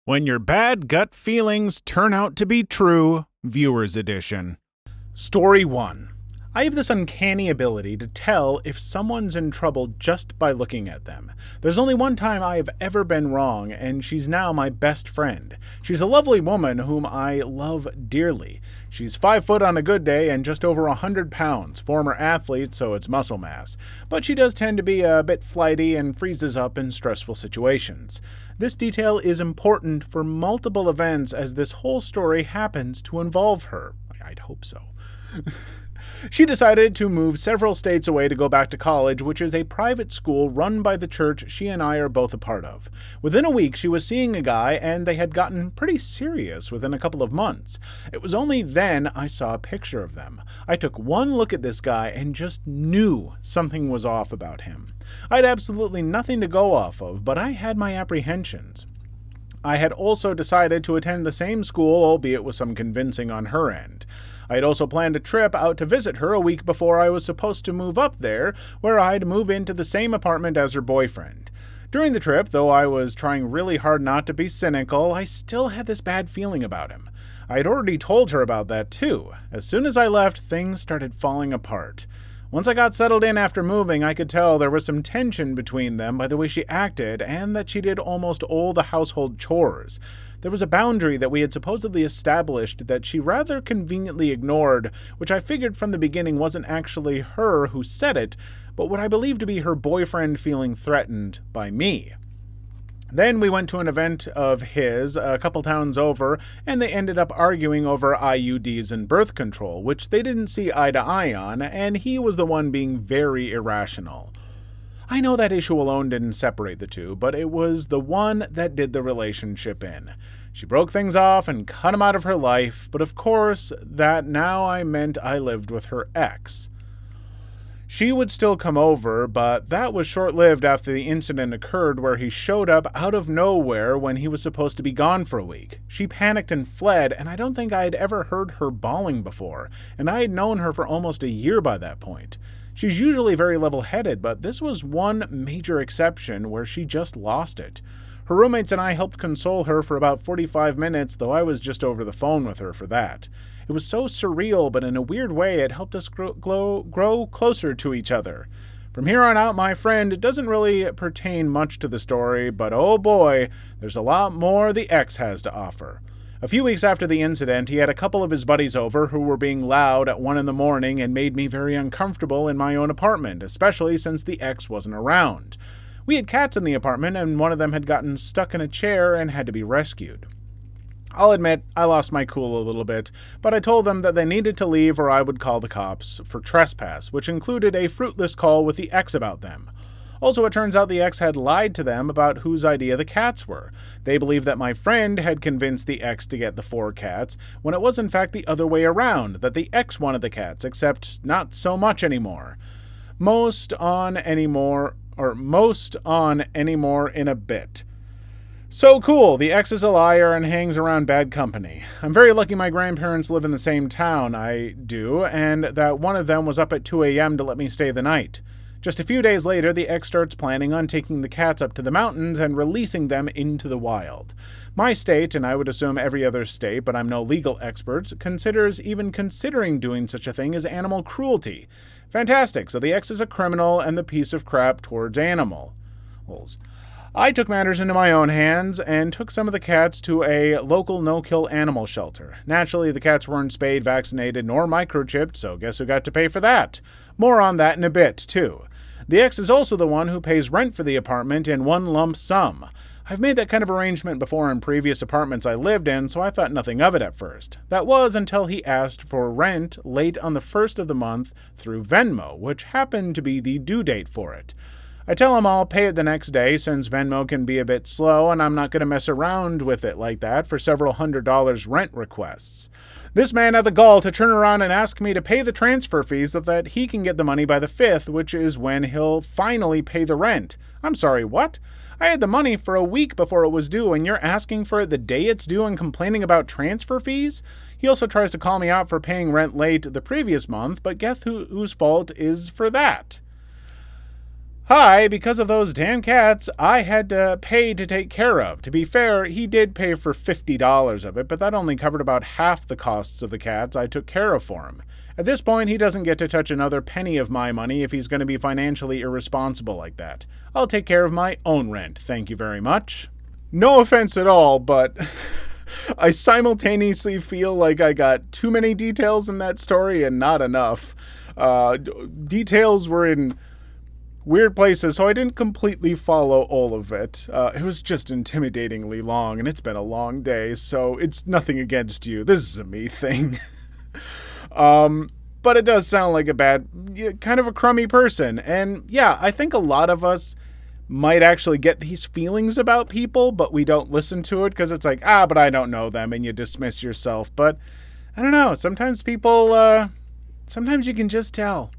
When your bad gut feelings turn out to be true, Viewers Edition. Story 1. I have this uncanny ability to tell if someone's in trouble just by looking at them. There's only one time I have ever been wrong, and she's now my best friend. She's a lovely woman whom I love dearly. She's 5 foot on a good day and just over 100 pounds, former athlete, so it's muscle mass. But she does tend to be a bit flighty and freezes up in stressful situations. This detail is important for multiple events as this whole story happens to involve her. I'd hope so. She decided to move several states away to go back to college, which is a private school run by the church she and I are both a part of. Within a week, she was seeing a guy, and they had gotten pretty serious within a couple of months. It was only then I saw a picture of them. I took one look at this guy and just knew something was off about him. I had absolutely nothing to go off of, but I had my apprehensions. I had also decided to attend the same school, albeit with some convincing on her end. I had also planned a trip out to visit her a week before I was supposed to move up there, where I'd move into the same apartment as her boyfriend. During the trip, though I was trying really hard not to be cynical, I still had this bad feeling about him. I had already told her about that too. As soon as I left, things started falling apart. Once I got settled in after moving, I could tell there was some tension between them by the way she acted and that she did almost all the household chores. There was a boundary that we had supposedly established that she rather conveniently ignored, which I figured from the beginning wasn't actually her who said it, but what I believed to be her boyfriend feeling threatened by me. Then we went to an event of his a couple towns over, and they ended up arguing over IUDs and birth control, which they didn't see eye to eye on, and he was the one being very irrational. I know that issue alone didn't separate the two, but it was the one that did the relationship in. She broke things off and cut him out of her life, but of course, that now I meant I lived with her ex. She would still come over, but that was short-lived after the incident occurred where he showed up out of nowhere when he was supposed to be gone for a week. She panicked and fled, and I don't think I had ever heard her bawling before, and I had known her for almost a year by that point. She's usually very level-headed, but this was one major exception where she just lost it. Her roommates and I helped console her for about 45 minutes, though I was just over the phone with her for that. It was so surreal, but in a weird way, it helped us grow closer to each other. From here on out, my friend, it doesn't really pertain much to the story, but oh boy, there's a lot more the ex has to offer. A few weeks after the incident, he had a couple of his buddies over who were being loud at 1 a.m. and made me very uncomfortable in my own apartment, especially since the ex wasn't around. We had cats in the apartment, and one of them had gotten stuck in a chair and had to be rescued. I'll admit, I lost my cool a little bit, but I told them that they needed to leave or I would call the cops for trespass, which included a fruitless call with the ex about them. Also, it turns out the ex had lied to them about whose idea the cats were. They believed that my friend had convinced the ex to get the 4 cats, when it was in fact the other way around, that the ex wanted the cats, except not so much anymore. Most on anymore in a bit. So cool, the ex is a liar and hangs around bad company. I'm very lucky my grandparents live in the same town I do, and that one of them was up at 2 a.m. to let me stay the night. Just a few days later, the ex starts planning on taking the cats up to the mountains and releasing them into the wild. My state, and I would assume every other state, but I'm no legal expert, considering doing such a thing as animal cruelty. Fantastic, so the ex is a criminal and the piece of crap towards animals. I took matters into my own hands and took some of the cats to a local no-kill animal shelter. Naturally, the cats weren't spayed, vaccinated, nor microchipped, so guess who got to pay for that? More on that in a bit, too. The ex is also the one who pays rent for the apartment in one lump sum. I've made that kind of arrangement before in previous apartments I lived in, so I thought nothing of it at first. That was until he asked for rent late on the 1st of the month through Venmo, which happened to be the due date for it. I tell him I'll pay it the next day since Venmo can be a bit slow and I'm not going to mess around with it like that for several $100 rent requests. This man had the gall to turn around and ask me to pay the transfer fees so that he can get the money by the 5th, which is when he'll finally pay the rent. I'm sorry, what? I had the money for a week before it was due and you're asking for it the day it's due and complaining about transfer fees? He also tries to call me out for paying rent late the previous month, but guess whose fault is for that? Hi, because of those damn cats, I had to pay to take care of. To be fair, he did pay for $50 of it, but that only covered about half the costs of the cats I took care of for him. At this point, he doesn't get to touch another penny of my money if he's going to be financially irresponsible like that. I'll take care of my own rent, thank you very much. No offense at all, but I simultaneously feel like I got too many details in that story and not enough. Details were in weird places, so I didn't completely follow all of it. It was just intimidatingly long, and it's been a long day, so it's nothing against you. This is a me thing. But it does sound like a kind of a crummy person. And yeah, I think a lot of us might actually get these feelings about people, but we don't listen to it because it's like, but I don't know them, and you dismiss yourself. But I don't know, sometimes sometimes you can just tell.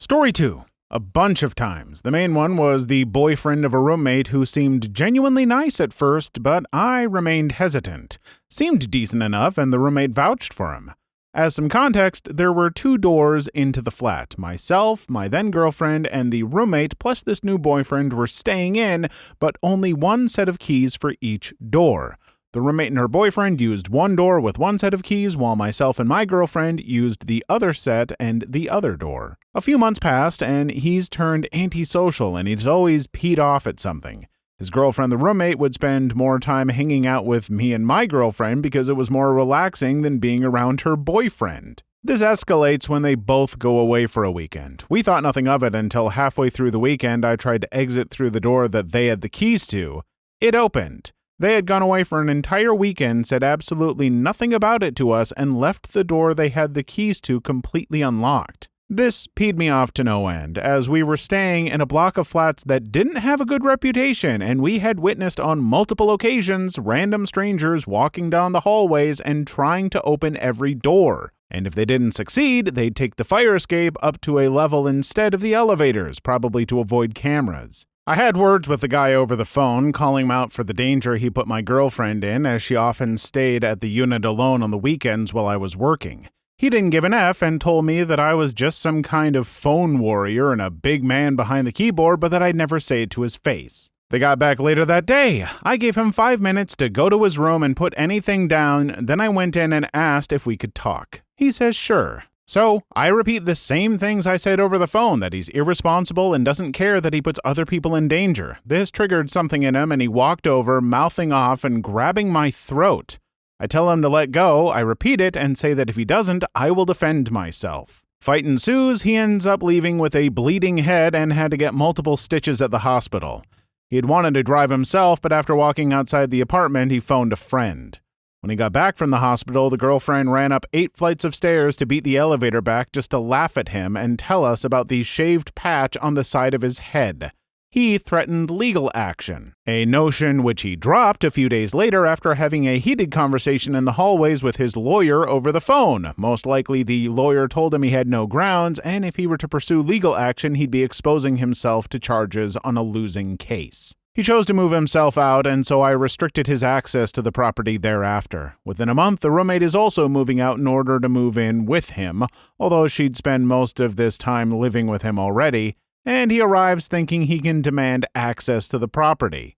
Story 2. A bunch of times. The main one was the boyfriend of a roommate who seemed genuinely nice at first, but I remained hesitant. Seemed decent enough, and the roommate vouched for him. As some context, there were 2 doors into the flat. Myself, my then-girlfriend, and the roommate plus this new boyfriend were staying in, but only one set of keys for each door. The roommate and her boyfriend used one door with one set of keys, while myself and my girlfriend used the other set and the other door. A few months passed, and he's turned antisocial, and he's always peed off at something. His girlfriend, the roommate, would spend more time hanging out with me and my girlfriend because it was more relaxing than being around her boyfriend. This escalates when they both go away for a weekend. We thought nothing of it until halfway through the weekend I tried to exit through the door that they had the keys to. It opened. They had gone away for an entire weekend, said absolutely nothing about it to us, and left the door they had the keys to completely unlocked. This peed me off to no end, as we were staying in a block of flats that didn't have a good reputation, and we had witnessed on multiple occasions random strangers walking down the hallways and trying to open every door. And if they didn't succeed, they'd take the fire escape up to a level instead of the elevators, probably to avoid cameras. I had words with the guy over the phone, calling him out for the danger he put my girlfriend in, as she often stayed at the unit alone on the weekends while I was working. He didn't give an F and told me that I was just some kind of phone warrior and a big man behind the keyboard, but that I'd never say it to his face. They got back later that day. I gave him 5 minutes to go to his room and put anything down, then I went in and asked if we could talk. He says sure. So, I repeat the same things I said over the phone, that he's irresponsible and doesn't care that he puts other people in danger. This triggered something in him and he walked over, mouthing off and grabbing my throat. I tell him to let go, I repeat it, and say that if he doesn't, I will defend myself. Fight ensues, he ends up leaving with a bleeding head and had to get multiple stitches at the hospital. He had wanted to drive himself, but after walking outside the apartment, he phoned a friend. When he got back from the hospital, the girlfriend ran up 8 flights of stairs to beat the elevator back just to laugh at him and tell us about the shaved patch on the side of his head. He threatened legal action, a notion which he dropped a few days later after having a heated conversation in the hallways with his lawyer over the phone. Most likely, the lawyer told him he had no grounds, and if he were to pursue legal action, he'd be exposing himself to charges on a losing case. He chose to move himself out, and so I restricted his access to the property thereafter. Within a month, the roommate is also moving out in order to move in with him, although she'd spend most of this time living with him already, and he arrives thinking he can demand access to the property.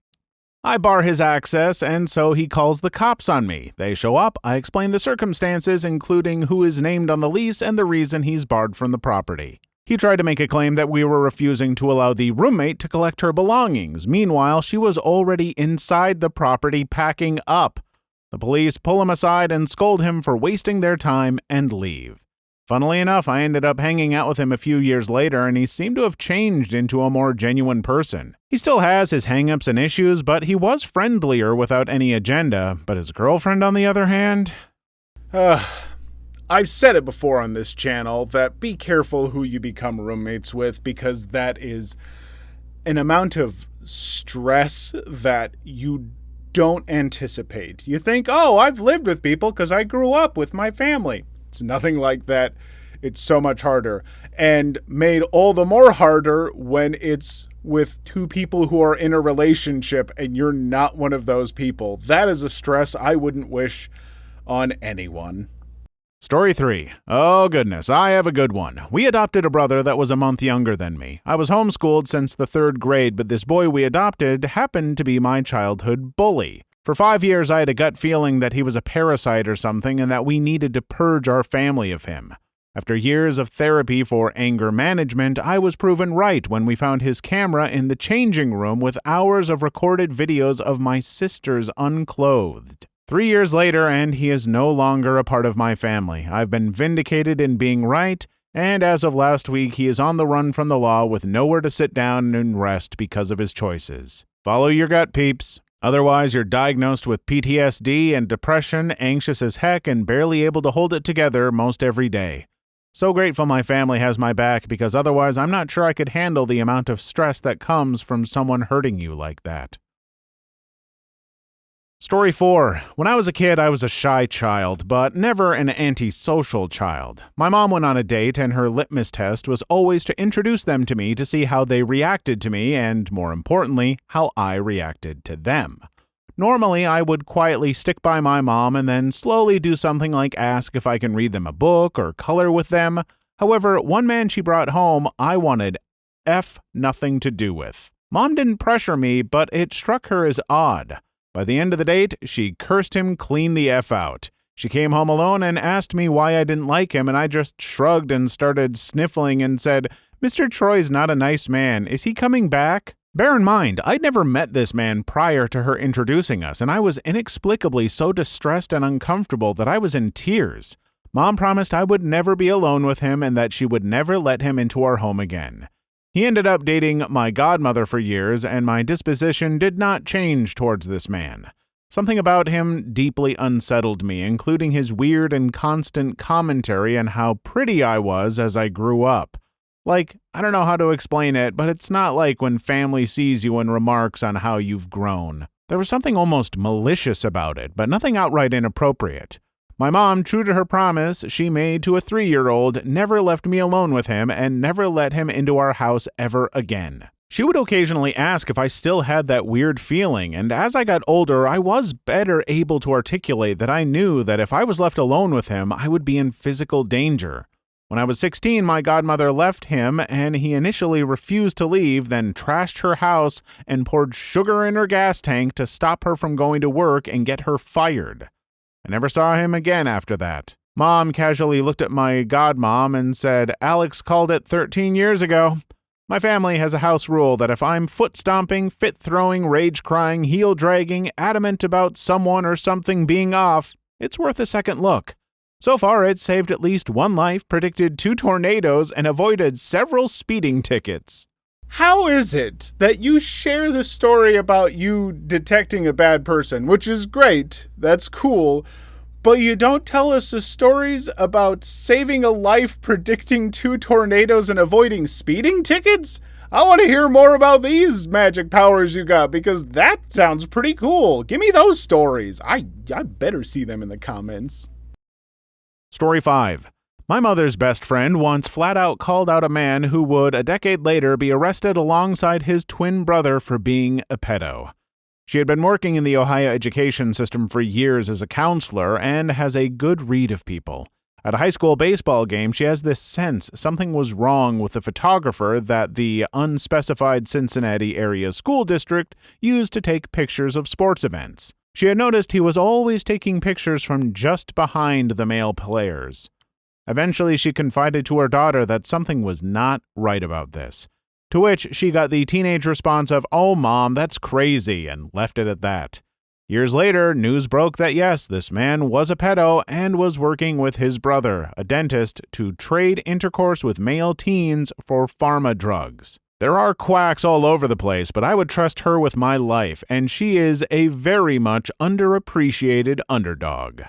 I bar his access, and so he calls the cops on me. They show up, I explain the circumstances, including who is named on the lease and the reason he's barred from the property. He tried to make a claim that we were refusing to allow the roommate to collect her belongings. Meanwhile, she was already inside the property packing up. The police pull him aside and scold him for wasting their time and leave. Funnily enough, I ended up hanging out with him a few years later, and he seemed to have changed into a more genuine person. He still has his hang-ups and issues, but he was friendlier without any agenda. But his girlfriend, on the other hand... I've said it before on this channel that be careful who you become roommates with, because that is an amount of stress that you don't anticipate. You think, oh, I've lived with people because I grew up with my family. It's nothing like that. It's so much harder, and made all the more harder when it's with 2 people who are in a relationship and you're not one of those people. That is a stress I wouldn't wish on anyone. Story 3. Oh goodness, I have a good one. We adopted a brother that was a month younger than me. I was homeschooled since the 3rd grade, but this boy we adopted happened to be my childhood bully. For 5 years, I had a gut feeling that he was a parasite or something and that we needed to purge our family of him. After years of therapy for anger management, I was proven right when we found his camera in the changing room with hours of recorded videos of my sisters unclothed. 3 years later, and he is no longer a part of my family. I've been vindicated in being right, and as of last week, he is on the run from the law with nowhere to sit down and rest because of his choices. Follow your gut, peeps. Otherwise, you're diagnosed with PTSD and depression, anxious as heck, and barely able to hold it together most every day. So grateful my family has my back, because otherwise I'm not sure I could handle the amount of stress that comes from someone hurting you like that. Story 4. When I was a kid, I was a shy child, but never an antisocial child. My mom went on a date, and her litmus test was always to introduce them to me to see how they reacted to me and, more importantly, how I reacted to them. Normally, I would quietly stick by my mom and then slowly do something like ask if I can read them a book or color with them. However, one man she brought home, I wanted nothing to do with. Mom didn't pressure me, but it struck her as odd. By the end of the date, she cursed him clean the F out. She came home alone and asked me why I didn't like him, and I just shrugged and started sniffling and said, "Mr. Troy's not a nice man. Is he coming back?" Bear in mind, I'd never met this man prior to her introducing us, and I was inexplicably so distressed and uncomfortable that I was in tears. Mom promised I would never be alone with him and that she would never let him into our home again. He ended up dating my godmother for years, and my disposition did not change towards this man. Something about him deeply unsettled me, including his weird and constant commentary on how pretty I was as I grew up. Like, I don't know how to explain it, but it's not like when family sees you and remarks on how you've grown. There was something almost malicious about it, but nothing outright inappropriate. My mom, true to her promise she made to a 3-year-old, never left me alone with him and never let him into our house ever again. She would occasionally ask if I still had that weird feeling, and as I got older, I was better able to articulate that I knew that if I was left alone with him, I would be in physical danger. When I was 16, my godmother left him, and he initially refused to leave, then trashed her house and poured sugar in her gas tank to stop her from going to work and get her fired. I never saw him again after that. Mom casually looked at my godmom and said, "Alex called it 13 years ago." My family has a house rule that if I'm foot-stomping, fit-throwing, rage-crying, heel-dragging, adamant about someone or something being off, it's worth a second look. So far, it's saved at least one life, predicted 2 tornadoes, and avoided several speeding tickets. How is it that you share the story about you detecting a bad person, which is great, that's cool, but you don't tell us the stories about saving a life, predicting 2 tornadoes, and avoiding speeding tickets? I want to hear more about these magic powers you got, because that sounds pretty cool. Give me those stories. I better see them in the comments. Story 5. My mother's best friend once flat out called out a man who would, a decade later, be arrested alongside his twin brother for being a pedo. She had been working in the Ohio education system for years as a counselor and has a good read of people. At a high school baseball game, she has this sense something was wrong with the photographer that the unspecified Cincinnati area school district used to take pictures of sports events. She had noticed he was always taking pictures from just behind the male players. Eventually, she confided to her daughter that something was not right about this, to which she got the teenage response of, "Oh, Mom, that's crazy," and left it at that. Years later, news broke that yes, this man was a pedo and was working with his brother, a dentist, to trade intercourse with male teens for pharma drugs. There are quacks all over the place, but I would trust her with my life, and she is a very much underappreciated underdog.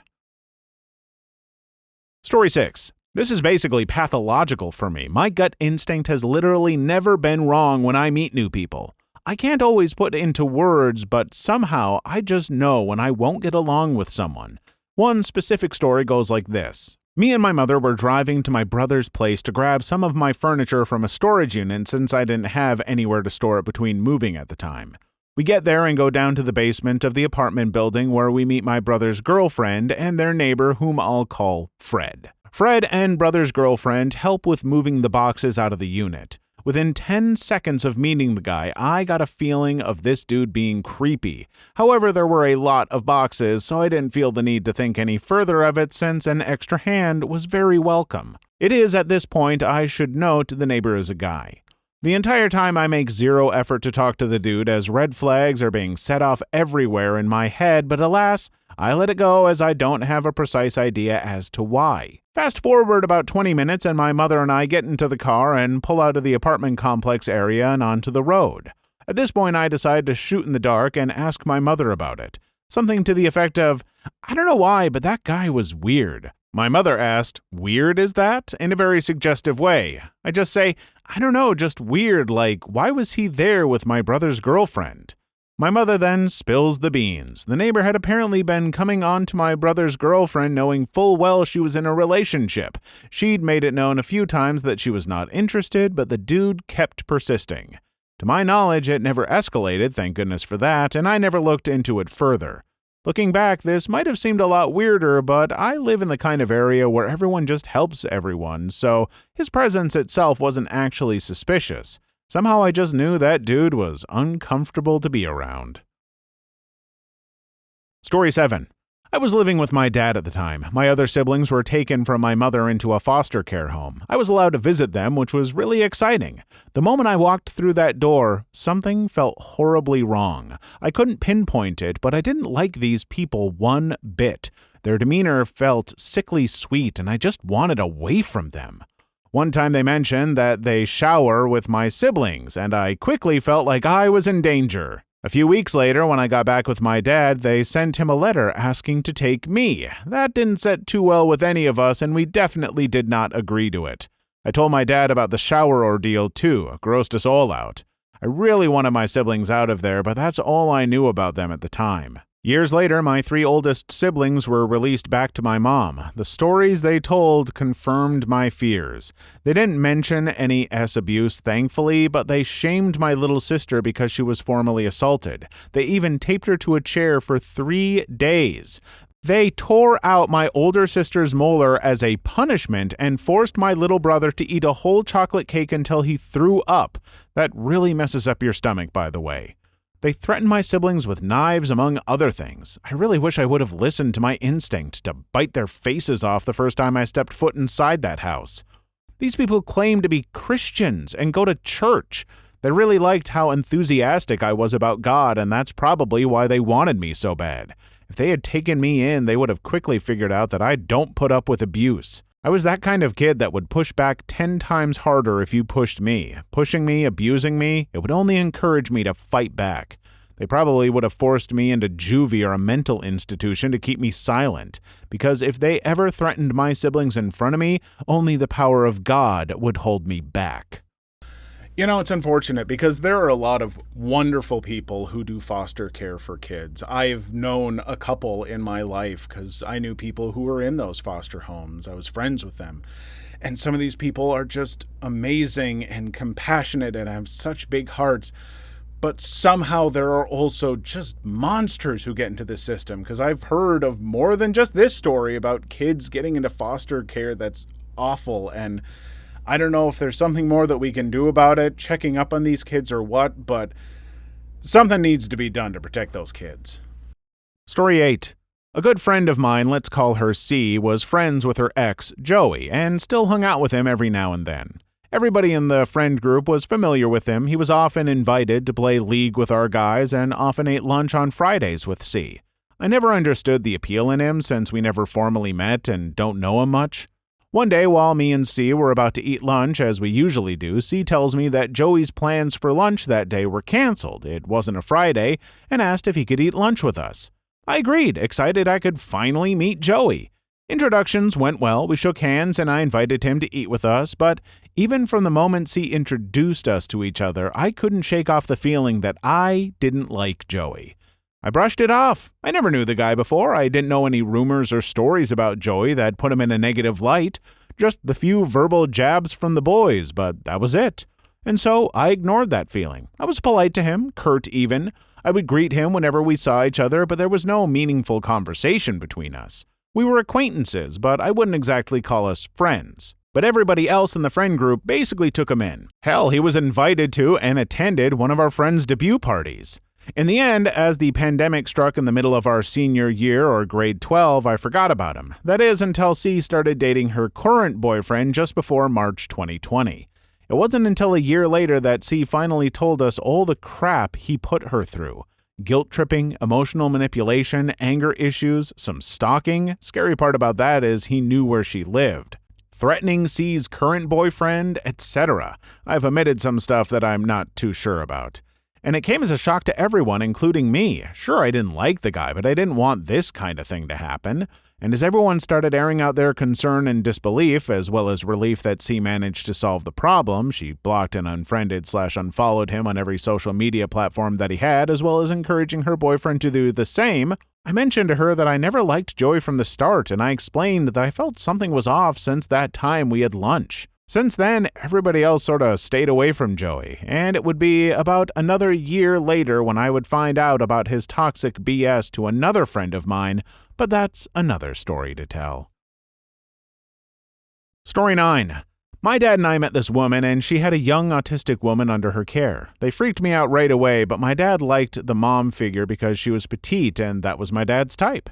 Story 6. This is basically pathological for me. My gut instinct has literally never been wrong when I meet new people. I can't always put it into words, but somehow I just know when I won't get along with someone. One specific story goes like this. Me and my mother were driving to my brother's place to grab some of my furniture from a storage unit since I didn't have anywhere to store it between moving at the time. We get there and go down to the basement of the apartment building where we meet my brother's girlfriend and their neighbor, whom I'll call Fred. Fred and brother's girlfriend help with moving the boxes out of the unit. Within 10 seconds of meeting the guy, I got a feeling of this dude being creepy. However, there were a lot of boxes, so I didn't feel the need to think any further of it since an extra hand was very welcome. It is at this point I should note the neighbor is a guy. The entire time I make zero effort to talk to the dude as red flags are being set off everywhere in my head, but alas, I let it go as I don't have a precise idea as to why. Fast forward about 20 minutes and my mother and I get into the car and pull out of the apartment complex area and onto the road. At this point I decide to shoot in the dark and ask my mother about it. Something to the effect of, "I don't know why, but that guy was weird." My mother asked, "Weird is that?" in a very suggestive way. I just say, "I don't know, just weird, like, why was he there with my brother's girlfriend?" My mother then spills the beans. The neighbor had apparently been coming on to my brother's girlfriend knowing full well she was in a relationship. She'd made it known a few times that she was not interested, but the dude kept persisting. To my knowledge, it never escalated, thank goodness for that, and I never looked into it further. Looking back, this might have seemed a lot weirder, but I live in the kind of area where everyone just helps everyone, so his presence itself wasn't actually suspicious. Somehow I just knew that dude was uncomfortable to be around. Story 7. I was living with my dad at the time. My other siblings were taken from my mother into a foster care home. I was allowed to visit them, which was really exciting. The moment I walked through that door, something felt horribly wrong. I couldn't pinpoint it, but I didn't like these people one bit. Their demeanor felt sickly sweet, and I just wanted away from them. One time they mentioned that they shower with my siblings, and I quickly felt like I was in danger. A few weeks later, when I got back with my dad, they sent him a letter asking to take me. That didn't sit too well with any of us, and we definitely did not agree to it. I told my dad about the shower ordeal too, grossed us all out. I really wanted my siblings out of there, but that's all I knew about them at the time. Years later, my 3 oldest siblings were released back to my mom. The stories they told confirmed my fears. They didn't mention any abuse, thankfully, but they shamed my little sister because she was formerly assaulted. They even taped her to a chair for 3 days. They tore out my older sister's molar as a punishment and forced my little brother to eat a whole chocolate cake until he threw up. That really messes up your stomach, by the way. They threatened my siblings with knives, among other things. I really wish I would have listened to my instinct to bite their faces off the first time I stepped foot inside that house. These people claim to be Christians and go to church. They really liked how enthusiastic I was about God, and that's probably why they wanted me so bad. If they had taken me in, they would have quickly figured out that I don't put up with abuse. I was that kind of kid that would push back 10 times harder if you pushed me. Pushing me, abusing me, it would only encourage me to fight back. They probably would have forced me into juvie or a mental institution to keep me silent, because if they ever threatened my siblings in front of me, only the power of God would hold me back. You know, it's unfortunate because there are a lot of wonderful people who do foster care for kids. I've known a couple in my life because I knew people who were in those foster homes. I was friends with them. And some of these people are just amazing and compassionate and have such big hearts. But somehow there are also just monsters who get into this system, because I've heard of more than just this story about kids getting into foster care that's awful, and I don't know if there's something more that we can do about it, checking up on these kids or what, but something needs to be done to protect those kids. Story 8. A good friend of mine, let's call her C, was friends with her ex, Joey, and still hung out with him every now and then. Everybody in the friend group was familiar with him. He was often invited to play League with our guys and often ate lunch on Fridays with C. I never understood the appeal in him since we never formally met and don't know him much. One day, while me and C were about to eat lunch, as we usually do, C tells me that Joey's plans for lunch that day were canceled. It wasn't a Friday, and asked if he could eat lunch with us. I agreed, excited I could finally meet Joey. Introductions went well, we shook hands, and I invited him to eat with us, but even from the moment C introduced us to each other, I couldn't shake off the feeling that I didn't like Joey. I brushed it off. I never knew the guy before. I didn't know any rumors or stories about Joey that put him in a negative light. Just the few verbal jabs from the boys, but that was it. And so I ignored that feeling. I was polite to him, curt even. I would greet him whenever we saw each other, but there was no meaningful conversation between us. We were acquaintances, but I wouldn't exactly call us friends. But everybody else in the friend group basically took him in. Hell, he was invited to and attended one of our friends' debut parties. In the end, as the pandemic struck in the middle of our senior year or grade 12, I forgot about him. That is, until C started dating her current boyfriend just before March 2020. It wasn't until a year later that C finally told us all the crap he put her through. Guilt tripping, emotional manipulation, anger issues, some stalking. Scary part about that is he knew where she lived. Threatening C's current boyfriend, etc. I've omitted some stuff that I'm not too sure about. And it came as a shock to everyone, including me. Sure, I didn't like the guy, but I didn't want this kind of thing to happen. And as everyone started airing out their concern and disbelief, as well as relief that C managed to solve the problem, she blocked and unfriended/unfollowed him on every social media platform that he had, as well as encouraging her boyfriend to do the same. I mentioned to her that I never liked Joey from the start, and I explained that I felt something was off since that time we had lunch. Since then, everybody else sort of stayed away from Joey, and it would be about another year later when I would find out about his toxic BS to another friend of mine, but that's another story to tell. Story 9. My dad and I met this woman, and she had a young autistic woman under her care. They freaked me out right away, but my dad liked the mom figure because she was petite, and that was my dad's type.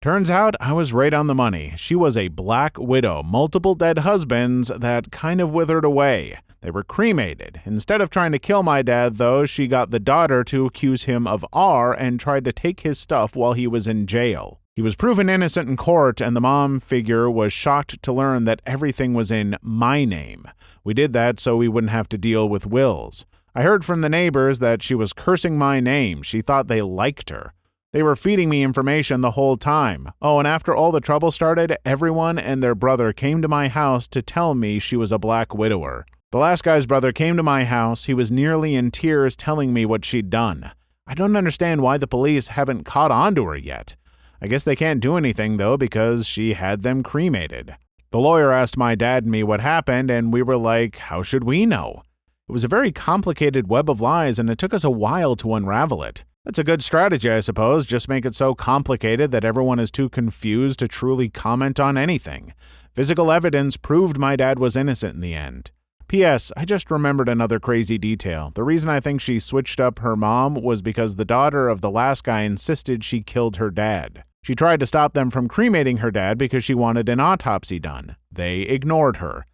Turns out I was right on the money. She was a black widow, multiple dead husbands that kind of withered away. They were cremated. Instead of trying to kill my dad, though, she got the daughter to accuse him of R and tried to take his stuff while he was in jail. He was proven innocent in court, and the mom figure was shocked to learn that everything was in my name. We did that so we wouldn't have to deal with wills. I heard from the neighbors that she was cursing my name. She thought they liked her. They were feeding me information the whole time. Oh, and after all the trouble started, everyone and their brother came to my house to tell me she was a black widower. The last guy's brother came to my house. He was nearly in tears telling me what she'd done. I don't understand why the police haven't caught on to her yet. I guess they can't do anything, though, because she had them cremated. The lawyer asked my dad and me what happened, and we were like, how should we know? It was a very complicated web of lies, and it took us a while to unravel it. That's a good strategy, I suppose. Just make it so complicated that everyone is too confused to truly comment on anything. Physical evidence proved my dad was innocent in the end. P.S. I just remembered another crazy detail. The reason I think she switched up her mom was because the daughter of the last guy insisted she killed her dad. She tried to stop them from cremating her dad because she wanted an autopsy done. They ignored her.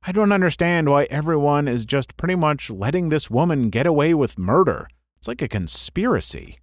I don't understand why everyone is just pretty much letting this woman get away with murder. It's like a conspiracy.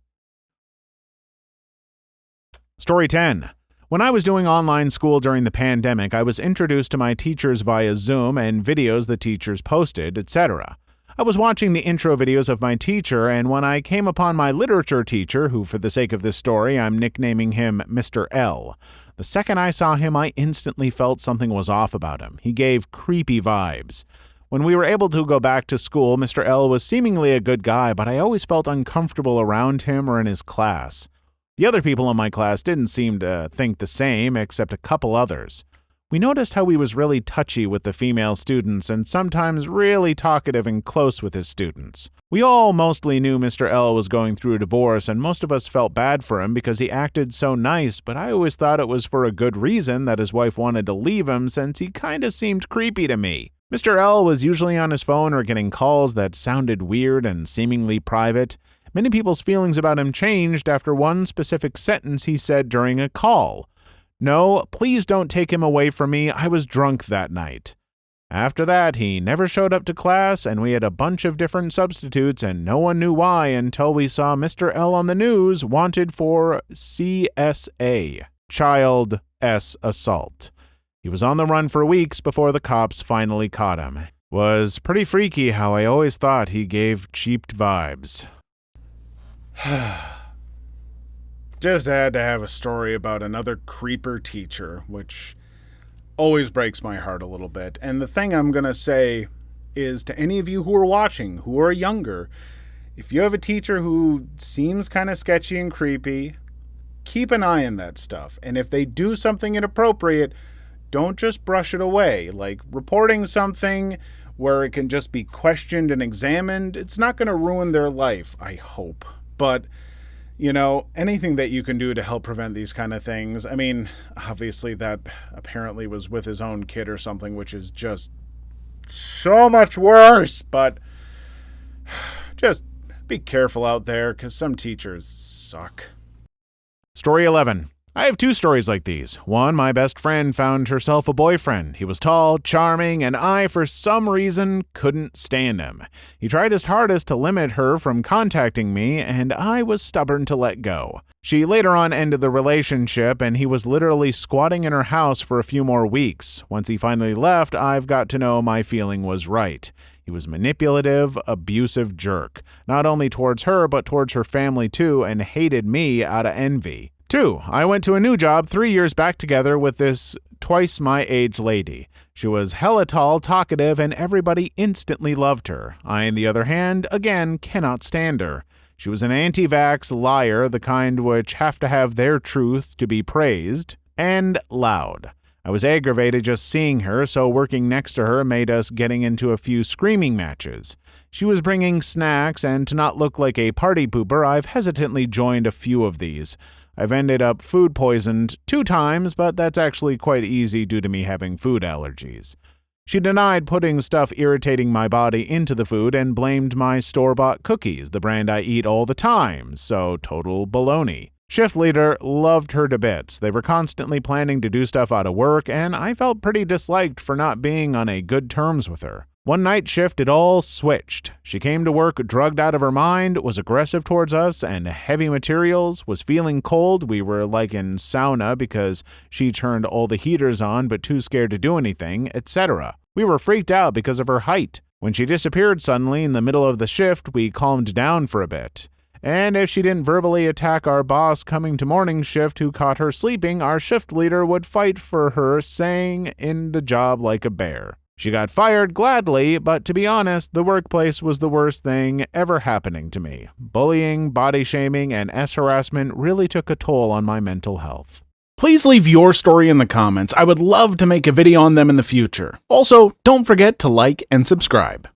Story 10. When I was doing online school during the pandemic, I was introduced to my teachers via Zoom and videos the teachers posted, etc. I was watching the intro videos of my teacher, and when I came upon my literature teacher, who for the sake of this story I'm nicknaming him Mr. L, the second I saw him I instantly felt something was off about him. He gave creepy vibes. When we were able to go back to school, Mr. L was seemingly a good guy, but I always felt uncomfortable around him or in his class. The other people in my class didn't seem to think the same, except a couple others. We noticed how he was really touchy with the female students and sometimes really talkative and close with his students. We all mostly knew Mr. L was going through a divorce, and most of us felt bad for him because he acted so nice, but I always thought it was for a good reason that his wife wanted to leave him since he kinda seemed creepy to me. Mr. L was usually on his phone or getting calls that sounded weird and seemingly private. Many people's feelings about him changed after one specific sentence he said during a call. "No, please don't take him away from me. I was drunk that night." After that, he never showed up to class, and we had a bunch of different substitutes, and no one knew why until we saw Mr. L on the news wanted for CSA, Child S Assault. He was on the run for weeks before the cops finally caught him. Was pretty freaky how I always thought he gave cheap vibes. Just had to have a story about another creeper teacher, which always breaks my heart a little bit. And the thing I'm going to say is to any of you who are watching, who are younger, if you have a teacher who seems kind of sketchy and creepy, keep an eye on that stuff. And if they do something inappropriate, don't just brush it away. Like reporting something where it can just be questioned and examined, it's not going to ruin their life, I hope. but anything that you can do to help prevent these kind of things. I mean, obviously that apparently was with his own kid or something, which is just so much worse, but just be careful out there because some teachers suck. Story 11. I have 2 stories like these. One, my best friend found herself a boyfriend. He was tall, charming, and I, for some reason, couldn't stand him. He tried his hardest to limit her from contacting me, and I was stubborn to let go. She later on ended the relationship, and he was literally squatting in her house for a few more weeks. Once he finally left, I've got to know my feeling was right. He was manipulative, abusive jerk, not only towards her, but towards her family too, and hated me out of envy. 2. I went to a new job 3 years back together with this twice my age lady. She was hella tall, talkative, and everybody instantly loved her. I, on the other hand, again, cannot stand her. She was an anti-vax liar, the kind which have to have their truth to be praised, and loud. I was aggravated just seeing her, so working next to her made us getting into a few screaming matches. She was bringing snacks, and to not look like a party pooper, I've hesitantly joined a few of these. I've ended up food poisoned 2 times, but that's actually quite easy due to me having food allergies. She denied putting stuff irritating my body into the food and blamed my store-bought cookies, the brand I eat all the time, so total baloney. Shift leader loved her to bits. They were constantly planning to do stuff out of work, and I felt pretty disliked for not being on a good terms with her. One night shift, it all switched. She came to work drugged out of her mind, was aggressive towards us, and heavy materials, was feeling cold. We were like in sauna because she turned all the heaters on but too scared to do anything, etc. We were freaked out because of her height. When she disappeared suddenly in the middle of the shift, we calmed down for a bit. And if she didn't verbally attack our boss coming to morning shift who caught her sleeping, our shift leader would fight for her, saying in the job like a bear. She got fired gladly, but to be honest, the workplace was the worst thing ever happening to me. Bullying, body shaming, and harassment really took a toll on my mental health. Please leave your story in the comments. I would love to make a video on them in the future. Also, don't forget to like and subscribe.